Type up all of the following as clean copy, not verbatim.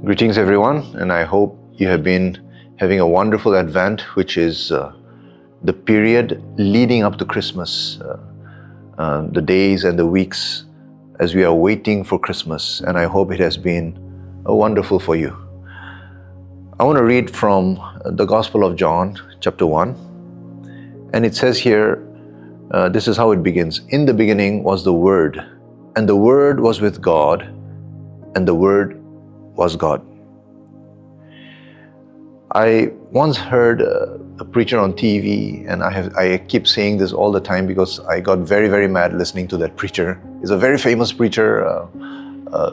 Greetings everyone, and I hope you have been having a wonderful Advent, which is the period leading up to Christmas, the days and the weeks as we are waiting for Christmas, and I hope it has been wonderful for you. I want to read from the Gospel of John, chapter 1, and it says here, this is how it begins. In the beginning was the Word, and the Word was with God, and the Word was God. I once heard a preacher on TV, and I keep saying this all the time because I got very, very mad listening to that preacher. He's a very famous preacher,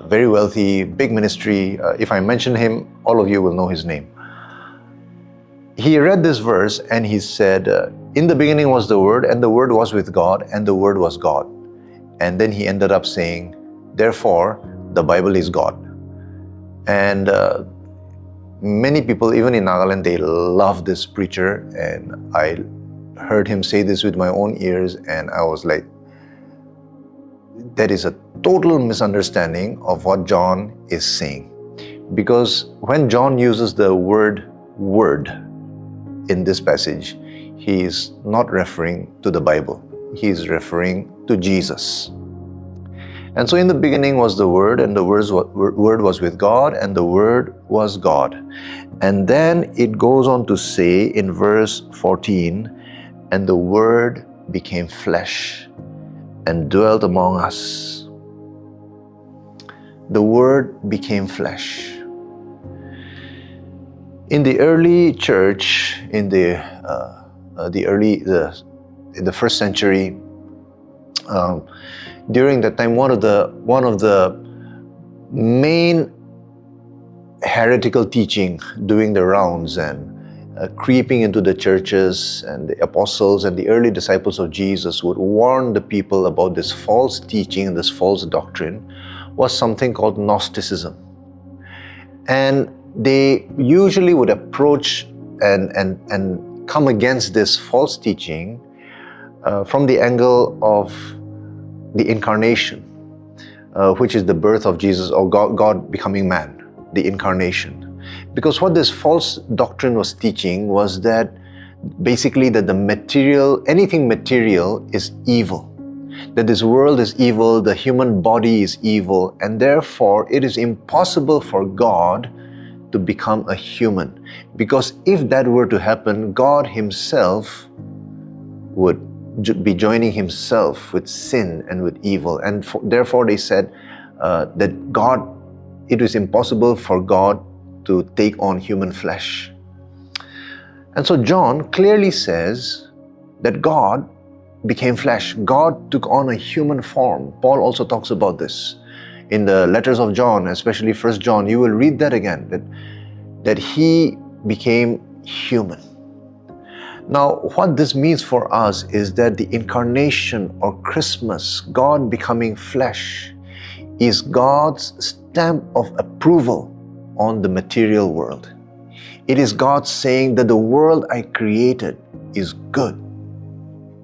very wealthy, big ministry. If I mention him, all of you will know his name. He read this verse and he said, in the beginning was the Word, and the Word was with God, and the Word was God. And then he ended up saying, therefore, the Bible is God. And many people, even in Nagaland, they love this preacher, and I heard him say this with my own ears, and I was like, that is a total misunderstanding of what John is saying. Because when John uses the word in this passage, he is not referring to the Bible. He is referring to Jesus. And so in the beginning was the Word, and the Word was with God, and the Word was God. And then it goes on to say in verse 14, and the Word became flesh and dwelt among us. The Word became flesh. In the early church, in the first century, during that time, one of the main heretical teaching doing the rounds and creeping into the churches, and the apostles and the early disciples of Jesus would warn the people about this false teaching and this false doctrine, was something called Gnosticism. And they usually would approach and come against this false teaching from the angle of the incarnation, which is the birth of Jesus, or God becoming man, the incarnation. Because what this false doctrine was teaching was that basically that anything material is evil, that this world is evil, the human body is evil, and therefore it is impossible for God to become a human. Because if that were to happen, God himself would be joining himself with sin and with evil, and therefore they said that it was impossible for God to take on human flesh. And so John clearly says that God became flesh. God took on a human form. Paul also talks about this in the letters of John, especially 1 John. You will read that again, that he became human. Now, what this means for us is that the incarnation or Christmas, God becoming flesh, is God's stamp of approval on the material world. It is God saying that the world I created is good.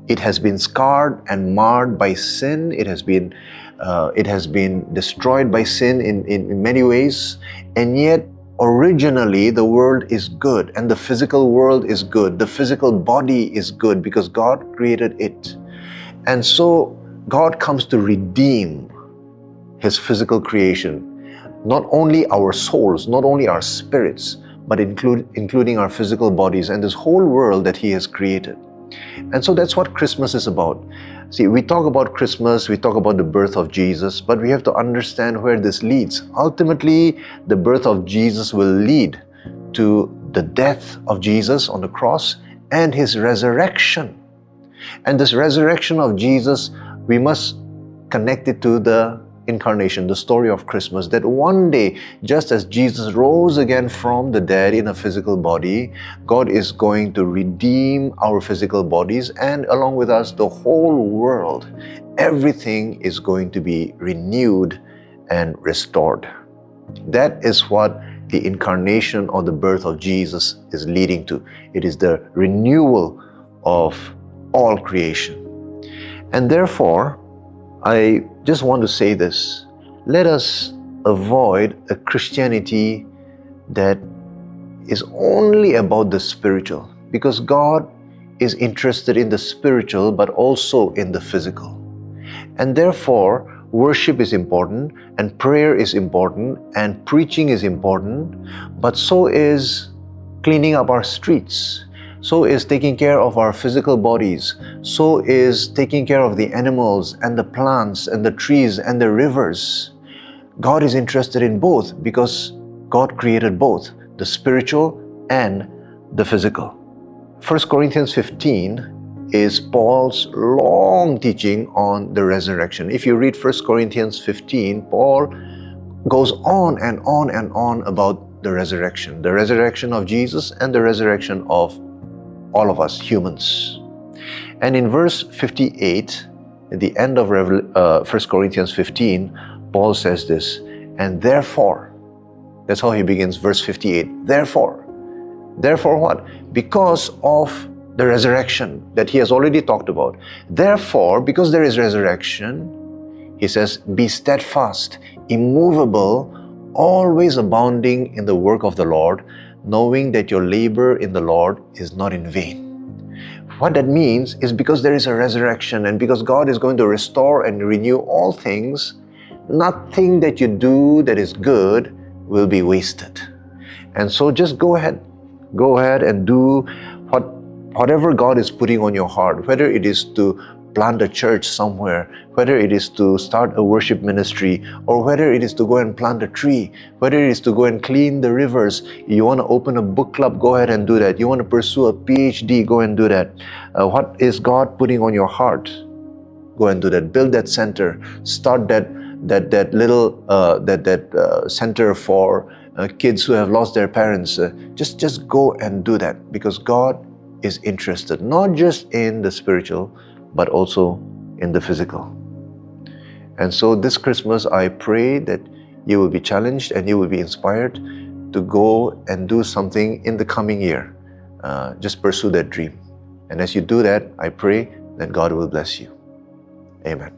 It has been scarred and marred by sin. It has been destroyed by sin in many ways, and yet originally, the world is good, and the physical world is good. The physical body is good because God created it. And so God comes to redeem his physical creation, not only our souls, not only our spirits, but including our physical bodies and this whole world that he has created. And so that's what Christmas is about. See, we talk about Christmas, we talk about the birth of Jesus, but we have to understand where this leads. Ultimately, the birth of Jesus will lead to the death of Jesus on the cross and his resurrection. And this resurrection of Jesus, we must connect it to the incarnation, the story of Christmas, that one day, just as Jesus rose again from the dead in a physical body, God is going to redeem our physical bodies, and along with us, the whole world. Everything is going to be renewed and restored. That is what the incarnation or the birth of Jesus is leading to. It is the renewal of all creation. And therefore, I just want to say this. Let us avoid a Christianity that is only about the spiritual, because God is interested in the spiritual but also in the physical. And therefore, worship is important, and prayer is important, and preaching is important, but so is cleaning up our streets, so is taking care of our physical bodies, so is taking care of the animals and the plants and the trees and the rivers. God is interested in both because God created both, the spiritual and the physical. 1 Corinthians 15 is Paul's long teaching on the resurrection. If you read 1 Corinthians 15, Paul goes on and on and on about the resurrection of Jesus and the resurrection of all of us humans. And in verse 58, at the end of 1 Corinthians 15, Paul says this, and therefore, that's how he begins verse 58, therefore what? Because of the resurrection that he has already talked about. Therefore, because there is resurrection, he says, be steadfast, immovable, always abounding in the work of the Lord, knowing that your labor in the Lord is not in vain. What that means is because there is a resurrection and because God is going to restore and renew all things, nothing that you do that is good will be wasted. And so just go ahead and do whatever God is putting on your heart, whether it is to plant a church somewhere, whether it is to start a worship ministry, or whether it is to go and plant a tree, whether it is to go and clean the rivers. You want to open a book club, go ahead and do that. You want to pursue a PhD, go and do that. What is God putting on your heart? Go and do that. Build that center. Start that little center for kids who have lost their parents. Just go and do that, because God is interested not just in the spiritual but also in the physical. And so this Christmas, I pray that you will be challenged and you will be inspired to go and do something in the coming year. Just pursue that dream. And as you do that, I pray that God will bless you. Amen.